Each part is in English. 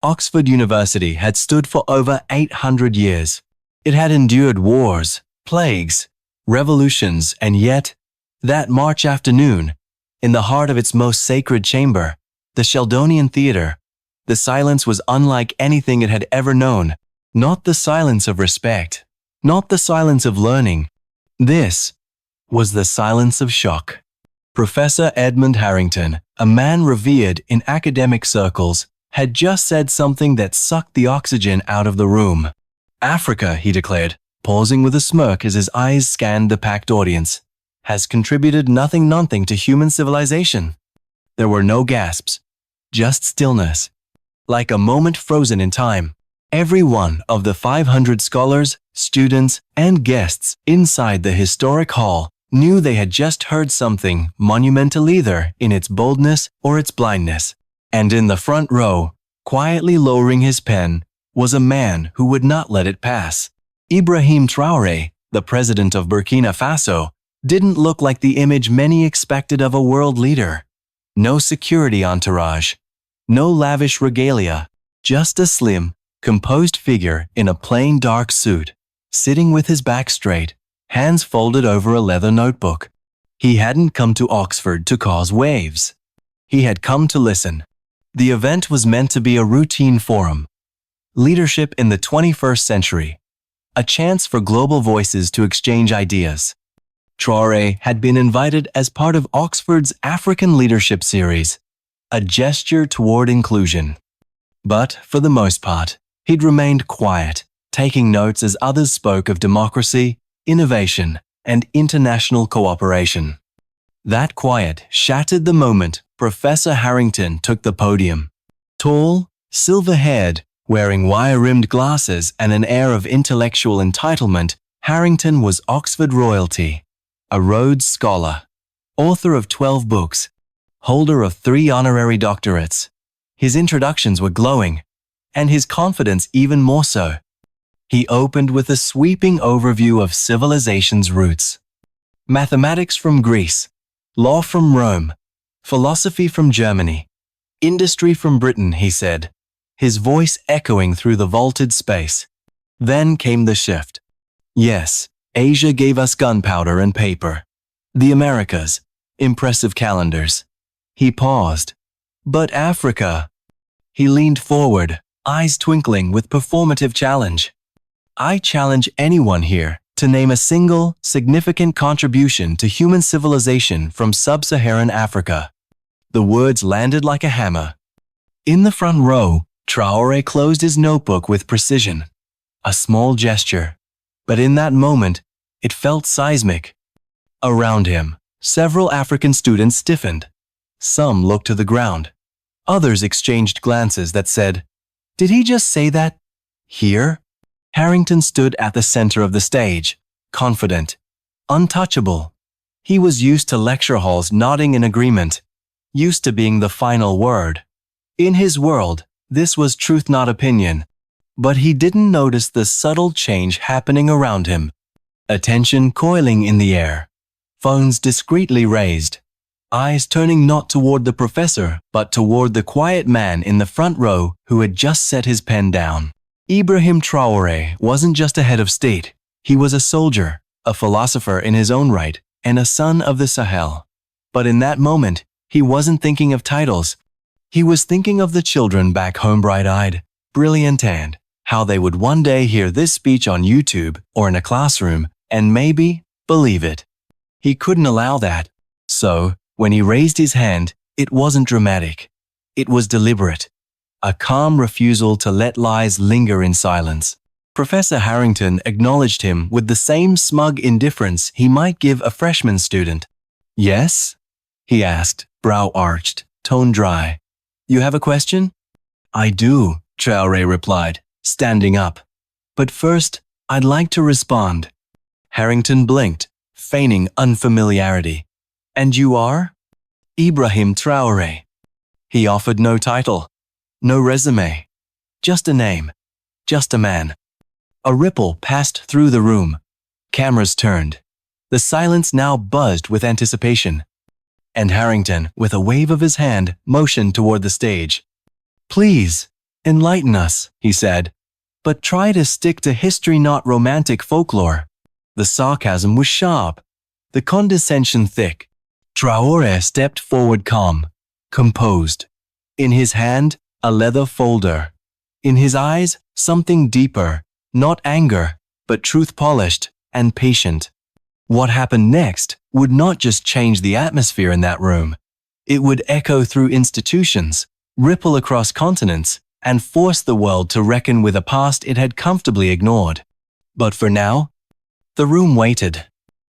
Oxford University had stood for over 800 years. It had endured wars, plagues, revolutions, and yet, that March afternoon, in the heart of its most sacred chamber, the Sheldonian Theatre, the silence was unlike anything it had ever known. Not the silence of respect, not the silence of learning. This was the silence of shock. Professor Edmund Harrington, a man revered in academic circles, had just said something that sucked the oxygen out of the room. Africa, he declared, pausing with a smirk as his eyes scanned the packed audience, has contributed nothing to human civilization. There were no gasps, just stillness, like a moment frozen in time. Every one of the 500 scholars, students, and guests inside the historic hall knew they had just heard something monumental, either in its boldness or its blindness. And in the front row, quietly lowering his pen, was a man who would not let it pass. Ibrahim Traoré, the president of Burkina Faso, didn't look like the image many expected of a world leader. No security entourage, no lavish regalia, just a slim, composed figure in a plain dark suit, sitting with his back straight, hands folded over a leather notebook. He hadn't come to Oxford to cause waves. He had come to listen. The event was meant to be a routine forum. Leadership in the 21st century. A chance for global voices to exchange ideas. Traoré had been invited as part of Oxford's African Leadership Series, a gesture toward inclusion. But, for the most part, he'd remained quiet, taking notes as others spoke of democracy, innovation, and international cooperation. That quiet shattered the moment Professor Harrington took the podium. Tall, silver-haired, wearing wire-rimmed glasses and an air of intellectual entitlement, Harrington was Oxford royalty, a Rhodes Scholar, author of 12 books, holder of 3 honorary doctorates. His introductions were glowing, and his confidence even more so. He opened with a sweeping overview of civilization's roots. Mathematics from Greece, law from Rome, philosophy from Germany, industry from Britain, he said, his voice echoing through the vaulted space. Then came the shift. Yes, Asia gave us gunpowder and paper. The Americas, impressive calendars. He paused. But Africa? He leaned forward, eyes twinkling with performative challenge. I challenge anyone here to name a single, significant contribution to human civilization from sub-Saharan Africa. The words landed like a hammer. In the front row, Traoré closed his notebook with precision. A small gesture, but in that moment, it felt seismic. Around him, several African students stiffened. Some looked to the ground. Others exchanged glances that said, "Did he just say that? Here?" Harrington stood at the center of the stage, confident, untouchable. He was used to lecture halls nodding in agreement, used to being the final word. In his world, this was truth, not opinion. But he didn't notice the subtle change happening around him. Attention coiling in the air, phones discreetly raised, eyes turning not toward the professor but toward the quiet man in the front row who had just set his pen down. Ibrahim Traoré wasn't just a head of state. He was a soldier, a philosopher in his own right, and a son of the Sahel. But in that moment, he wasn't thinking of titles. He was thinking of the children back home, bright-eyed, brilliant, and how they would one day hear this speech on YouTube or in a classroom and maybe believe it. He couldn't allow that. So, when he raised his hand, it wasn't dramatic. It was deliberate. A calm refusal to let lies linger in silence. Professor Harrington acknowledged him with the same smug indifference he might give a freshman student. "Yes?" he asked, brow arched, tone dry. "You have a question?" "I do," Traoré replied, standing up. "But first, I'd like to respond." Harrington blinked, feigning unfamiliarity. "And you are?" "Ibrahim Traoré." He offered no title. No resume. Just a name. Just a man. A ripple passed through the room. Cameras turned. The silence now buzzed with anticipation. And Harrington, with a wave of his hand, motioned toward the stage. "Please, Enlighten us, he said. But try to stick to history, not romantic folklore. The sarcasm was sharp, the condescension thick. Traoré stepped forward calm, composed. In his hand, a leather folder. In his eyes, something deeper, not anger, but truth polished and patient. What happened next would not just change the atmosphere in that room. It would echo through institutions, ripple across continents, and force the world to reckon with a past it had comfortably ignored. But for now, the room waited.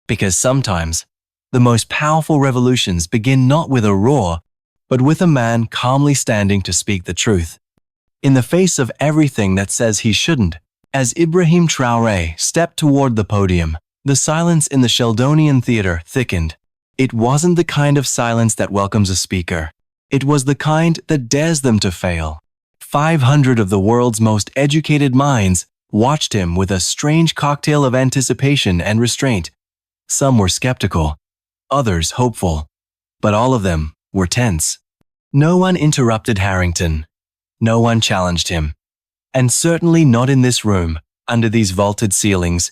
Because sometimes, the most powerful revolutions begin not with a roar, but with a man calmly standing to speak the truth. In the face of everything that says he shouldn't, as Ibrahim Traoré stepped toward the podium, the silence in the Sheldonian theater thickened. It wasn't the kind of silence that welcomes a speaker. It was the kind that dares them to fail. 500 of the world's most educated minds watched him with a strange cocktail of anticipation and restraint. Some were skeptical, others hopeful, but all of them were tense. No one interrupted Harrington. No one challenged him. And certainly not in this room, under these vaulted ceilings,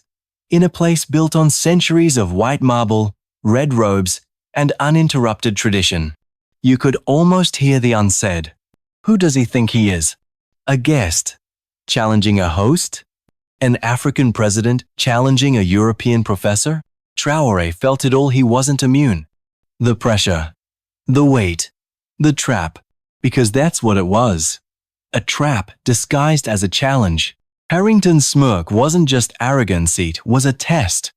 in a place built on centuries of white marble, red robes, and uninterrupted tradition. You could almost hear the unsaid. Who does he think he is? A guest challenging a host? An African president challenging a European professor? Traoré felt it all. He wasn't immune. The pressure, the weight, the trap, because that's what it was. A trap disguised as a challenge. Harrington's smirk wasn't just arrogance, it was a test.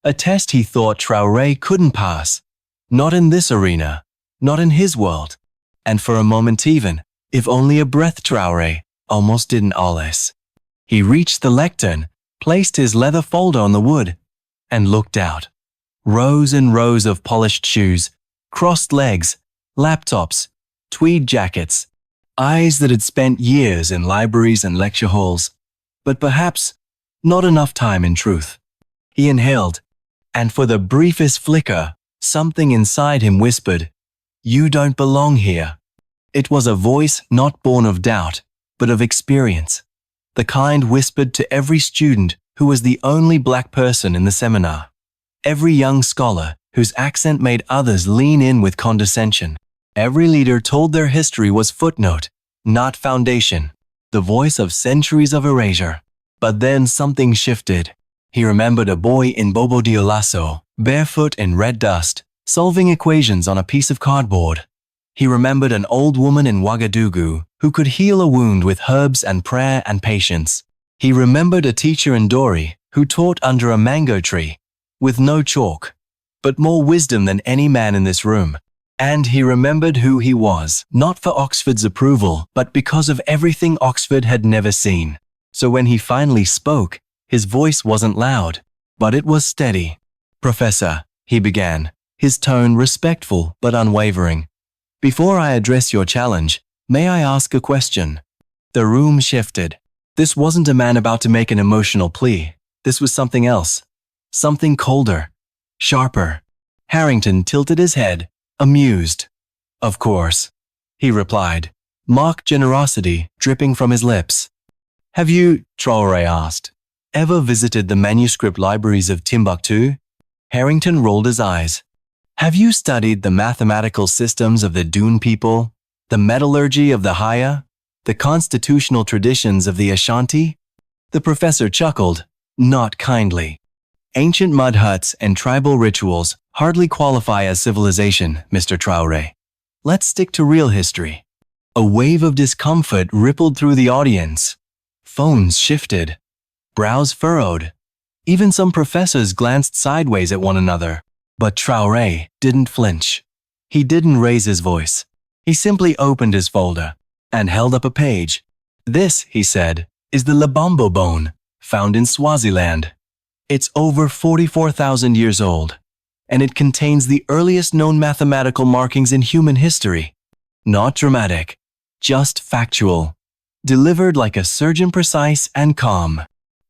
A test he thought Traoré couldn't pass. Not in this arena, not in his world. And for a moment even, if only a breath, Traoré almost didn't alles. He reached the lectern, placed his leather folder on the wood, and looked out. Rows and rows of polished shoes, crossed legs, laptops, tweed jackets, eyes that had spent years in libraries and lecture halls, but perhaps not enough time in truth. He inhaled, and for the briefest flicker, something inside him whispered, "You don't belong here." It was a voice not born of doubt, but of experience. The kind whispered to every student who was the only black person in the seminar. Every young scholar whose accent made others lean in with condescension. Every leader told their history was footnote, not foundation. The voice of centuries of erasure. But then something shifted. He remembered a boy in Bobo Dioulasso, barefoot in red dust, solving equations on a piece of cardboard. He remembered an old woman in Ouagadougou who could heal a wound with herbs and prayer and patience. He remembered a teacher in Dori who taught under a mango tree, with no chalk, but more wisdom than any man in this room. And he remembered who he was, not for Oxford's approval, but because of everything Oxford had never seen. So when he finally spoke, his voice wasn't loud, but it was steady. "Professor," he began, his tone respectful but unwavering. "Before I address your challenge, may I ask a question?" The room shifted. This wasn't a man about to make an emotional plea. This was something else. Something colder, sharper. Harrington tilted his head, amused. "Of course," he replied, mock generosity dripping from his lips. "Have you," Traoré asked, "ever visited the manuscript libraries of Timbuktu?" Harrington rolled his eyes. "Have you studied the mathematical systems of the Dune people, the metallurgy of the Haya, the constitutional traditions of the Ashanti?" The professor chuckled, not kindly. "Ancient mud huts and tribal rituals hardly qualify as civilization, Mr. Traoré. Let's stick to real history." A wave of discomfort rippled through the audience. Phones shifted. Brows furrowed. Even some professors glanced sideways at one another. But Traoré didn't flinch. He didn't raise his voice. He simply opened his folder and held up a page. "This," he said, "is the Lebombo bone, found in Swaziland. It's over 44,000 years old, and it contains the earliest known mathematical markings in human history. Not dramatic, just factual. Delivered like a surgeon, precise and calm.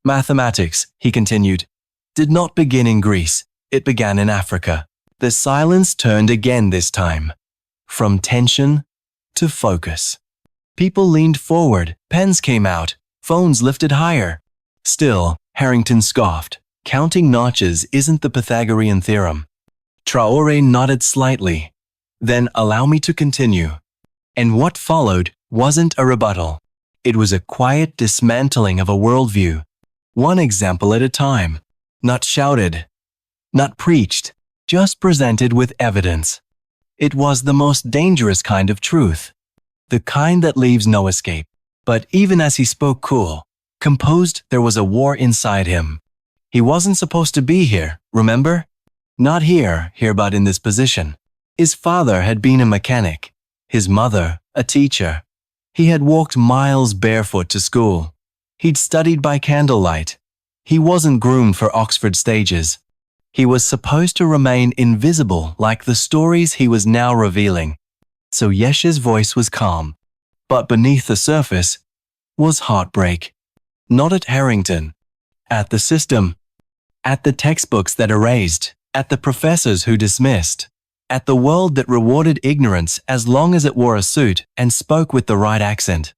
Mathematics," he continued, "did not begin in Greece. It began in Africa." The silence turned again this time, from tension to focus. People leaned forward, pens came out, phones lifted higher. Still, Harrington scoffed. Counting notches isn't the Pythagorean theorem. Traoré nodded slightly. Then allow me to continue. And what followed wasn't a rebuttal. It was a quiet dismantling of a worldview. One example at a time. Not shouted. Not preached. Just presented with evidence. It was the most dangerous kind of truth. The kind that leaves no escape. But even as he spoke cool, composed, there was a war inside him. He wasn't supposed to be here, remember? Not here but in this position. His father had been a mechanic. His mother, a teacher. He had walked miles barefoot to school. He'd studied by candlelight. He wasn't groomed for Oxford stages. He was supposed to remain invisible like the stories he was now revealing. So Yesh's voice was calm. But beneath the surface was heartbreak. Not at Harrington. At the system. At the textbooks that erased. At the professors who dismissed. At the world that rewarded ignorance as long as it wore a suit and spoke with the right accent.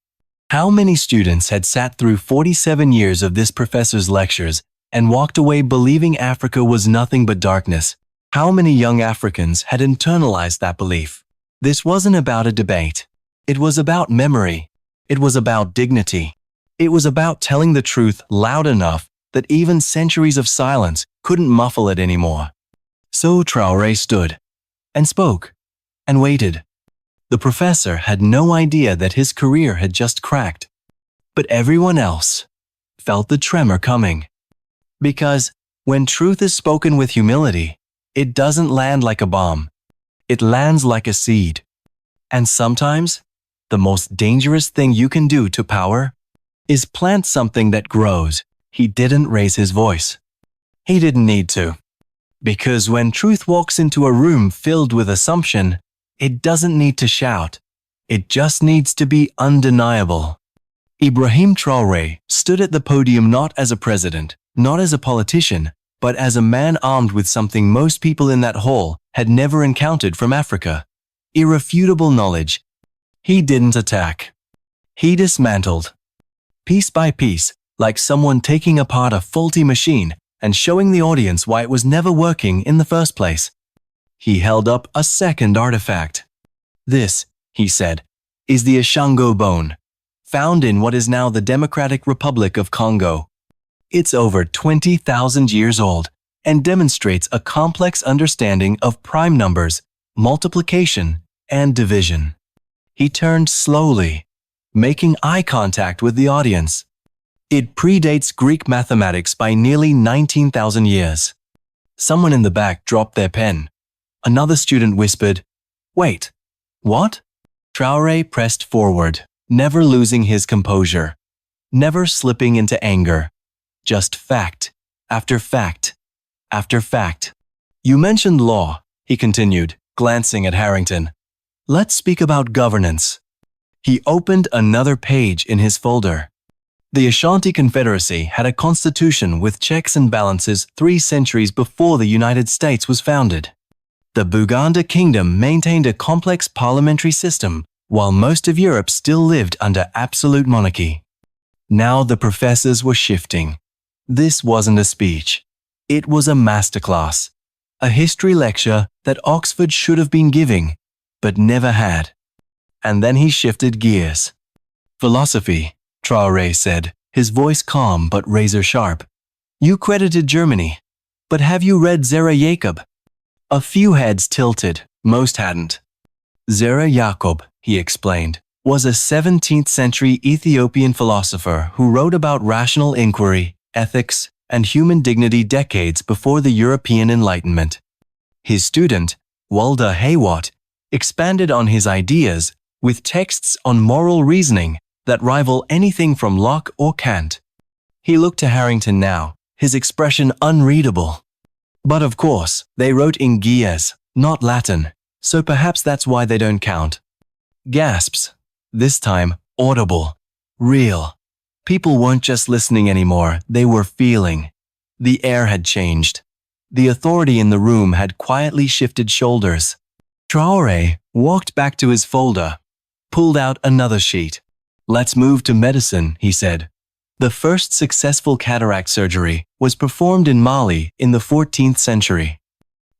How many students had sat through 47 years of this professor's lectures and walked away believing Africa was nothing but darkness? How many young Africans had internalized that belief? This wasn't about a debate. It was about memory. It was about dignity. It was about telling the truth loud enough that even centuries of silence couldn't muffle it anymore. So Traoré stood and spoke and waited. The professor had no idea that his career had just cracked. But everyone else felt the tremor coming. Because when truth is spoken with humility, it doesn't land like a bomb. It lands like a seed. And sometimes, the most dangerous thing you can do to power is plant something that grows. He didn't raise his voice. He didn't need to. Because when truth walks into a room filled with assumption, it doesn't need to shout. It just needs to be undeniable. Ibrahim Traoré stood at the podium not as a president, not as a politician, but as a man armed with something most people in that hall had never encountered from Africa. Irrefutable knowledge. He didn't attack. He dismantled. Piece by piece, like someone taking apart a faulty machine and showing the audience why it was never working in the first place. He held up a second artifact. This, he said, is the Ashango bone, found in what is now the Democratic Republic of Congo. It's over 20,000 years old and demonstrates a complex understanding of prime numbers, multiplication, and division. He turned slowly, making eye contact with the audience. It predates Greek mathematics by nearly 19,000 years. Someone in the back dropped their pen. Another student whispered, "Wait, what?" Traoré pressed forward, never losing his composure, never slipping into anger. Just fact, after fact, after fact. "You mentioned law," he continued, glancing at Harrington. "Let's speak about governance." He opened another page in his folder. The Ashanti Confederacy had a constitution with checks and balances 3 centuries before the United States was founded. The Buganda Kingdom maintained a complex parliamentary system, while most of Europe still lived under absolute monarchy. Now the professors were shifting. This wasn't a speech. It was a masterclass, a history lecture that Oxford should have been giving, but never had. And then he shifted gears. "Philosophy," Traoré said, his voice calm but razor-sharp. "You credited Germany, but have you read Zera Jacob?" A few heads tilted, most hadn't. Zera Jacob, he explained, was a 17th century Ethiopian philosopher who wrote about rational inquiry, ethics, and human dignity decades before the European Enlightenment. His student, Walda Haywat, expanded on his ideas with texts on moral reasoning that rival anything from Locke or Kant. He looked to Harrington now, his expression unreadable. But of course, they wrote in Ge'ez, not Latin, so perhaps that's why they don't count. Gasps. This time, audible. Real. People weren't just listening anymore, they were feeling. The air had changed. The authority in the room had quietly shifted shoulders. Traoré walked back to his folder, pulled out another sheet. Let's move to medicine, he said. The first successful cataract surgery was performed in Mali in the 14th century.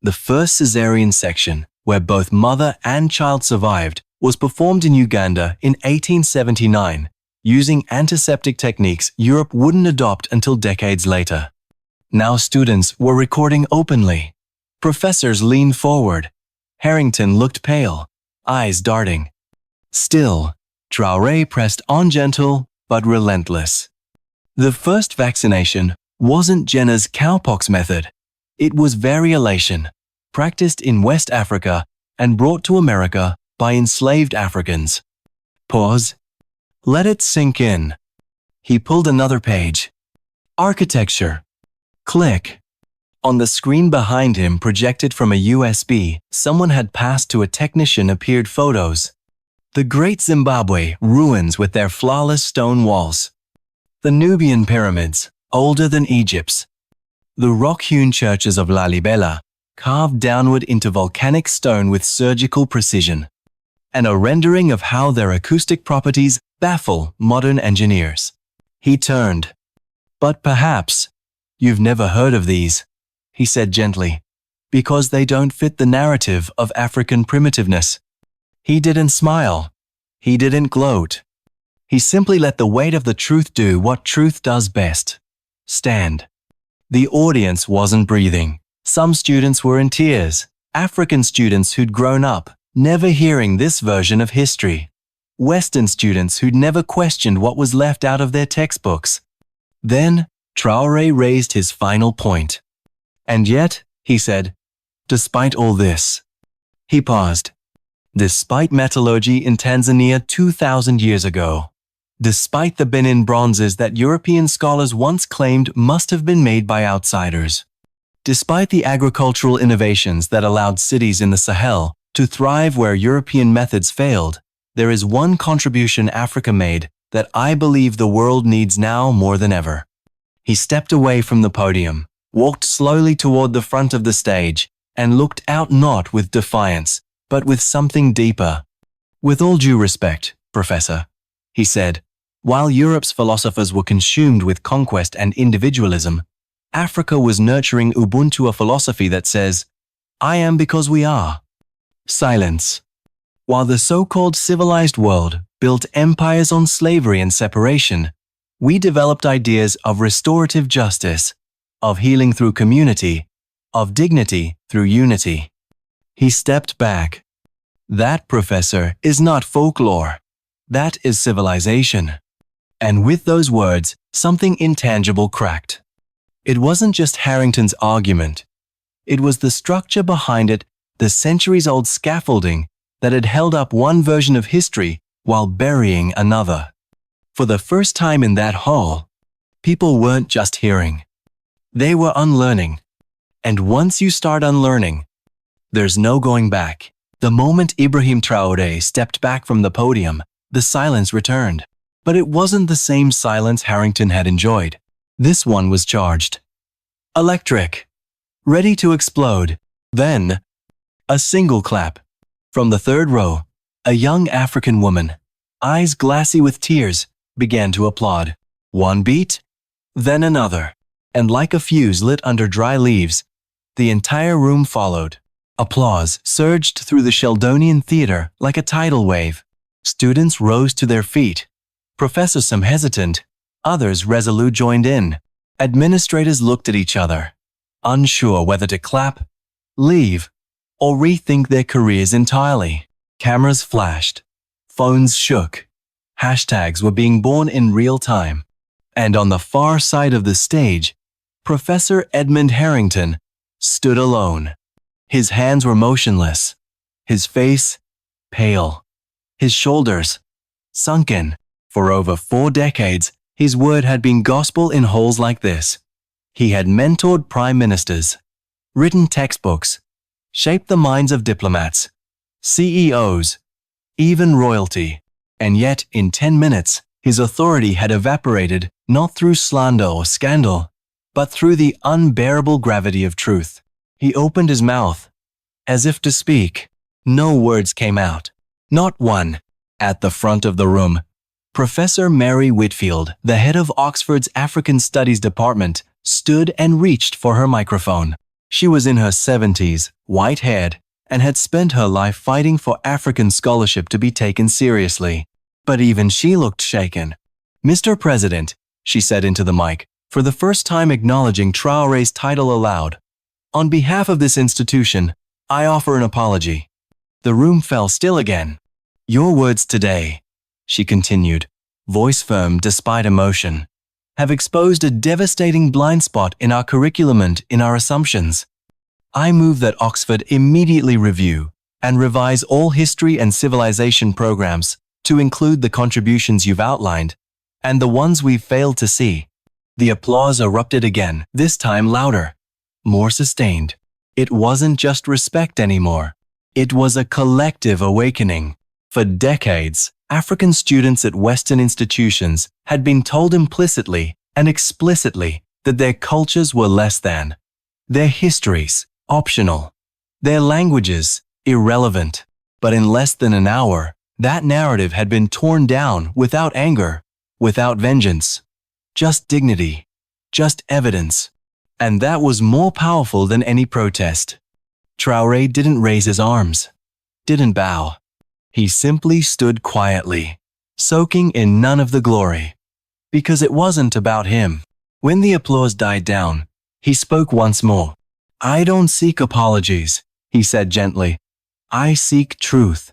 The first cesarean section, where both mother and child survived, was performed in Uganda in 1879, using antiseptic techniques Europe wouldn't adopt until decades later. Now students were recording openly. Professors leaned forward. Harrington looked pale, eyes darting. Still, Traoré pressed on, gentle but relentless. The first vaccination wasn't Jenner's cowpox method. It was variolation, practiced in West Africa and brought to America by enslaved Africans. Pause. Let it sink in. He pulled another page. Architecture. Click. On the screen behind him, projected from a USB someone had passed to a technician, appeared photos. The Great Zimbabwe ruins with their flawless stone walls. The Nubian pyramids, older than Egypt's. The rock-hewn churches of Lalibela, carved downward into volcanic stone with surgical precision. And a rendering of how their acoustic properties baffle modern engineers. He turned. But perhaps you've never heard of these, he said gently, because they don't fit the narrative of African primitiveness. He didn't smile. He didn't gloat. He simply let the weight of the truth do what truth does best. Stand. The audience wasn't breathing. Some students were in tears. African students who'd grown up, never hearing this version of history. Western students who'd never questioned what was left out of their textbooks. Then, Traoré raised his final point. And yet, he said, despite all this. He paused. Despite metallurgy in Tanzania 2,000 years ago. Despite the Benin bronzes that European scholars once claimed must have been made by outsiders. Despite the agricultural innovations that allowed cities in the Sahel to thrive where European methods failed, there is one contribution Africa made that I believe the world needs now more than ever. He stepped away from the podium, walked slowly toward the front of the stage, and looked out not with defiance, but with something deeper. With all due respect, Professor, he said, while Europe's philosophers were consumed with conquest and individualism, Africa was nurturing Ubuntu, a philosophy that says, I am because we are. Silence. While the so-called civilized world built empires on slavery and separation, we developed ideas of restorative justice, of healing through community, of dignity through unity. He stepped back. That, Professor, is not folklore. That is civilization. And with those words, something intangible cracked. It wasn't just Harrington's argument. It was the structure behind it, the centuries-old scaffolding that had held up one version of history while burying another. For the first time in that hall, people weren't just hearing. They were unlearning. And once you start unlearning, there's no going back. The moment Ibrahim Traoré stepped back from the podium, the silence returned. But it wasn't the same silence Harrington had enjoyed. This one was charged. Electric. Ready to explode. Then, a single clap. From the third row, a young African woman, eyes glassy with tears, began to applaud. One beat, then another. And like a fuse lit under dry leaves, the entire room followed. Applause surged through the Sheldonian theater like a tidal wave. Students rose to their feet. Professors, some hesitant, others resolute, joined in. Administrators looked at each other, unsure whether to clap, leave, or rethink their careers entirely. Cameras flashed. Phones shook. Hashtags were being born in real time. And on the far side of the stage, Professor Edmund Harrington stood alone. His hands were motionless, his face pale, his shoulders sunken. For over 4 decades, his word had been gospel in halls like this. He had mentored prime ministers, written textbooks, shaped the minds of diplomats, CEOs, even royalty. And yet, in 10 minutes, his authority had evaporated, not through slander or scandal, but through the unbearable gravity of truth. He opened his mouth, as if to speak. No words came out. Not one. At the front of the room, Professor Mary Whitfield, the head of Oxford's African Studies Department, stood and reached for her microphone. She was in her 70s, white-haired, and had spent her life fighting for African scholarship to be taken seriously. But even she looked shaken. "Mr. President," she said into the mic, for the first time acknowledging Traoré's title aloud, "on behalf of this institution, I offer an apology." The room fell still again. "Your words today," she continued, voice firm despite emotion, "have exposed a devastating blind spot in our curriculum and in our assumptions. I move that Oxford immediately review and revise all history and civilization programs to include the contributions you've outlined and the ones we've failed to see." The applause erupted again, this time louder, more sustained. It wasn't just respect anymore. It was a collective awakening. For decades, African students at Western institutions had been told implicitly and explicitly that their cultures were less than, their histories optional, their languages irrelevant. But in less than an hour, that narrative had been torn down without anger, without vengeance, just dignity, just evidence. And that was more powerful than any protest. Traoré didn't raise his arms, didn't bow. He simply stood quietly, soaking in none of the glory. Because it wasn't about him. When the applause died down, he spoke once more. "I don't seek apologies," he said gently. "I seek truth."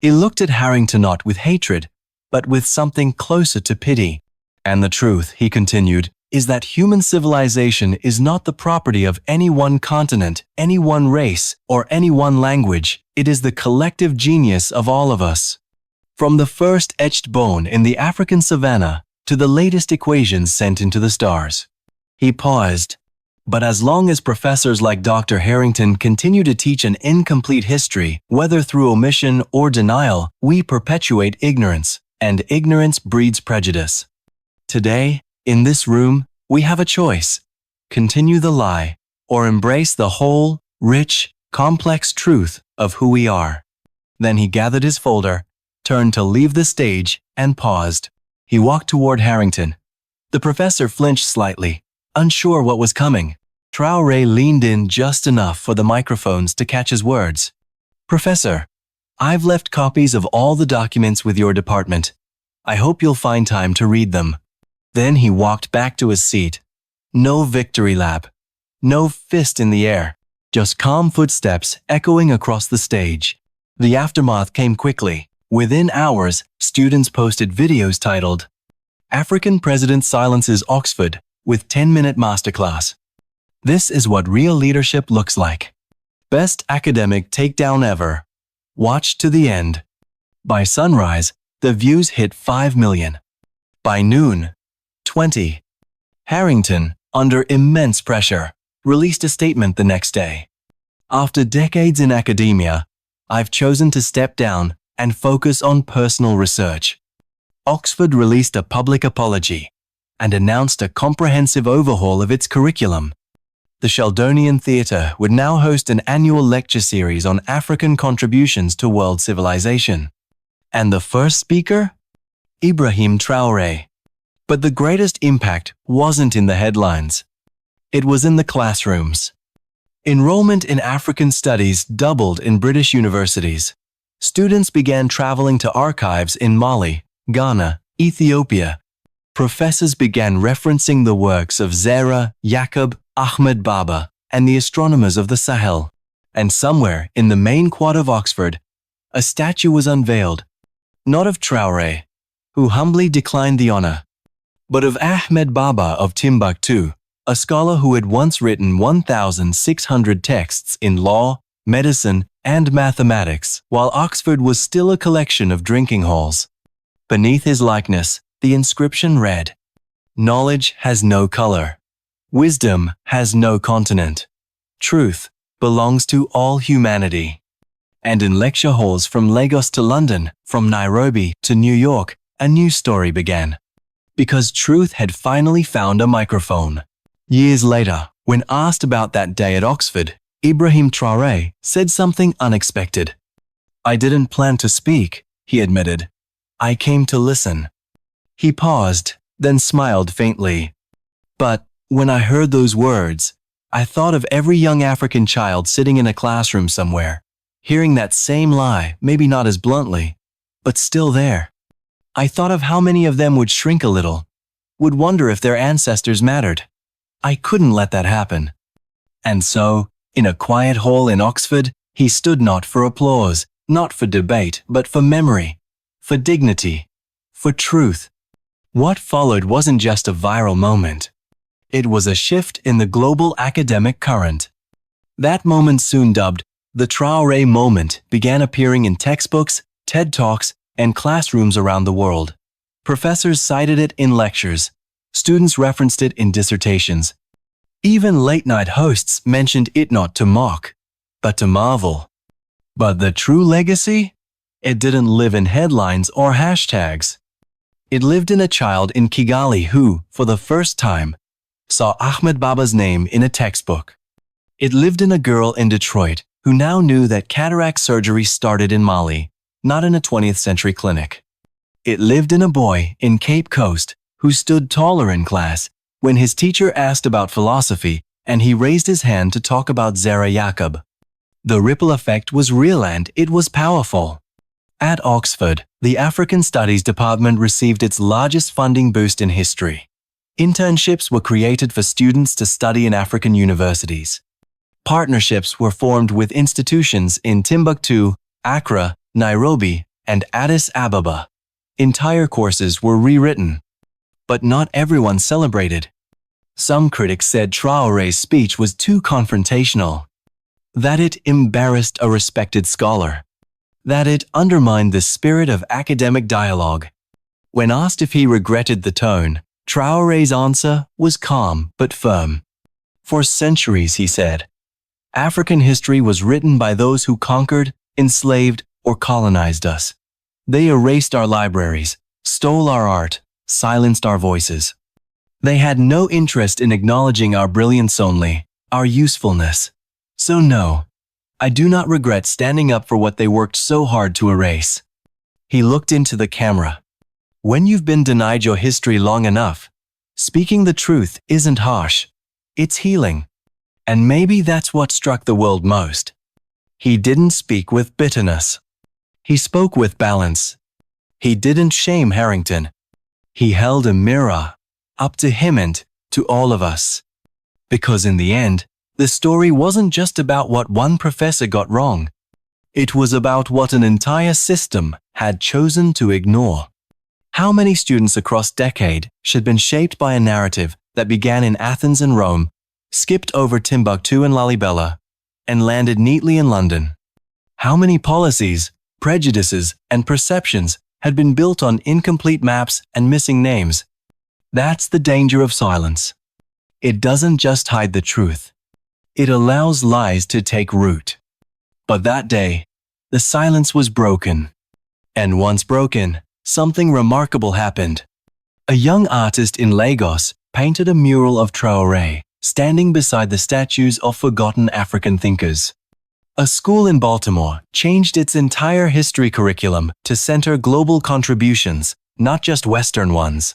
He looked at Harrington not with hatred, but with something closer to pity. "And the truth," he continued, "is that human civilization is not the property of any one continent, any one race, or any one language. It is the collective genius of all of us. From the first etched bone in the African savannah to the latest equations sent into the stars." He paused. "But as long as professors like Dr. Harrington continue to teach an incomplete history, whether through omission or denial, we perpetuate ignorance, and ignorance breeds prejudice. Today, in this room, we have a choice: continue the lie, or embrace the whole, rich, complex truth of who we are." Then he gathered his folder, turned to leave the stage, and paused. He walked toward Harrington. The professor flinched slightly, unsure what was coming. Traoré leaned in just enough for the microphones to catch his words. "Professor, I've left copies of all the documents with your department. I hope you'll find time to read them." Then he walked back to his seat. No victory lap. No fist in the air. Just calm footsteps echoing across the stage. The aftermath came quickly. Within hours, students posted videos titled, "African President Silences Oxford with 10-minute Masterclass. This is what real leadership looks like. Best academic takedown ever. Watch to the end." By sunrise, the views hit 5 million. By noon, 20. Harrington, under immense pressure, released a statement the next day. "After decades in academia, I've chosen to step down and focus on personal research." Oxford released a public apology and announced a comprehensive overhaul of its curriculum. The Sheldonian Theatre would now host an annual lecture series on African contributions to world civilization. And the first speaker? Ibrahim Traoré. But the greatest impact wasn't in the headlines. It was in the classrooms. Enrollment in African studies doubled in British universities. Students began traveling to archives in Mali, Ghana, Ethiopia. Professors began referencing the works of Zara, Jacob, Ahmed Baba, and the astronomers of the Sahel. And somewhere in the main quad of Oxford, a statue was unveiled, not of Traoré, who humbly declined the honor, but of Ahmed Baba of Timbuktu, a scholar who had once written 1,600 texts in law, medicine, and mathematics, while Oxford was still a collection of drinking halls. Beneath his likeness, the inscription read, "Knowledge has no color. Wisdom has no continent. Truth belongs to all humanity." And in lecture halls from Lagos to London, from Nairobi to New York, a new story began. Because truth had finally found a microphone. Years later, when asked about that day at Oxford, Ibrahim Traoré said something unexpected. "I didn't plan to speak," he admitted. "I came to listen." He paused, then smiled faintly. But when I heard those words, I thought of every young African child sitting in a classroom somewhere, hearing that same lie, maybe not as bluntly, but still there. I thought of how many of them would shrink a little, would wonder if their ancestors mattered. I couldn't let that happen. And so, in a quiet hall in Oxford, he stood not for applause, not for debate, but for memory, for dignity, for truth. What followed wasn't just a viral moment. It was a shift in the global academic current. That moment, soon dubbed the Traoré moment, began appearing in textbooks, TED Talks, and classrooms around the world. Professors cited it in lectures. Students referenced it in dissertations. Even late-night hosts mentioned it not to mock, but to marvel. But the true legacy? It didn't live in headlines or hashtags. It lived in a child in Kigali who, for the first time, saw Ahmed Baba's name in a textbook. It lived in a girl in Detroit who now knew that cataract surgery started in Mali, not in a 20th century clinic. It lived in a boy in Cape Coast who stood taller in class when his teacher asked about philosophy and he raised his hand to talk about Zara Yaqub. The ripple effect was real and it was powerful. At Oxford, the African Studies Department received its largest funding boost in history. Internships were created for students to study in African universities. Partnerships were formed with institutions in Timbuktu, Accra, Nairobi, and Addis Ababa. Entire courses were rewritten. But not everyone celebrated. Some critics said Traoré's speech was too confrontational, that it embarrassed a respected scholar, that it undermined the spirit of academic dialogue. When asked if he regretted the tone, Traoré's answer was calm but firm. For centuries, he said, African history was written by those who conquered, enslaved, or colonized us. They erased our libraries, stole our art, silenced our voices. They had no interest in acknowledging our brilliance only, our usefulness. So no, I do not regret standing up for what they worked so hard to erase. He looked into the camera. When you've been denied your history long enough, speaking the truth isn't harsh. It's healing. And maybe that's what struck the world most. He didn't speak with bitterness. He spoke with balance. He didn't shame Harrington. He held a mirror up to him and to all of us. Because in the end, the story wasn't just about what one professor got wrong. It was about what an entire system had chosen to ignore. How many students across decades had been shaped by a narrative that began in Athens and Rome, skipped over Timbuktu and Lalibela, and landed neatly in London? How many policies, prejudices, and perceptions had been built on incomplete maps and missing names? That's the danger of silence. It doesn't just hide the truth. It allows lies to take root. But that day, the silence was broken. And once broken, something remarkable happened. A young artist in Lagos painted a mural of Traoré, standing beside the statues of forgotten African thinkers. A school in Baltimore changed its entire history curriculum to center global contributions, not just Western ones.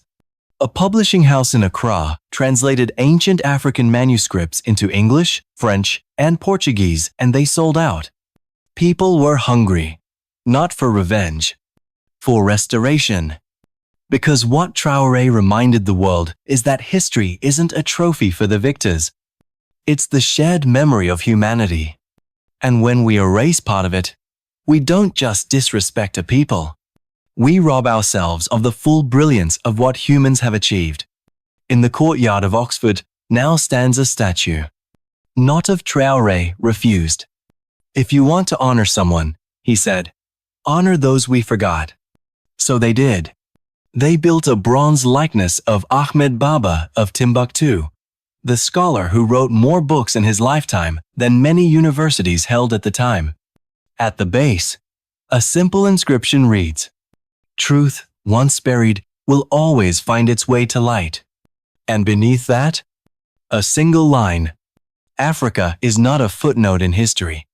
A publishing house in Accra translated ancient African manuscripts into English, French, and Portuguese, and they sold out. People were hungry, not for revenge, for restoration. Because what Traoré reminded the world is that history isn't a trophy for the victors. It's the shared memory of humanity. And when we erase part of it, we don't just disrespect a people. We rob ourselves of the full brilliance of what humans have achieved. In the courtyard of Oxford now stands a statue. Not of Traoré, refused. If you want to honor someone, he said, honor those we forgot. So they did. They built a bronze likeness of Ahmed Baba of Timbuktu, the scholar who wrote more books in his lifetime than many universities held at the time. At the base, a simple inscription reads, "Truth, once buried, will always find its way to light." And beneath that, a single line, "Africa is not a footnote in history.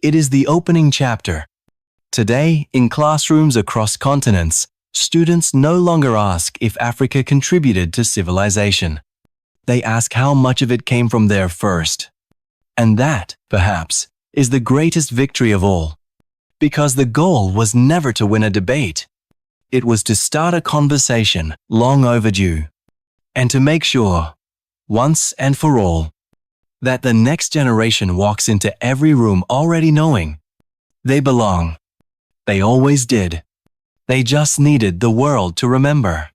It is the opening chapter." Today, in classrooms across continents, Students no longer ask if Africa contributed to civilization. They ask how much of it came from there first. And that, perhaps, is the greatest victory of all. Because the goal was never to win a debate. It was to start a conversation long overdue. And to make sure, once and for all, that the next generation walks into every room already knowing they belong. They always did. They just needed the world to remember.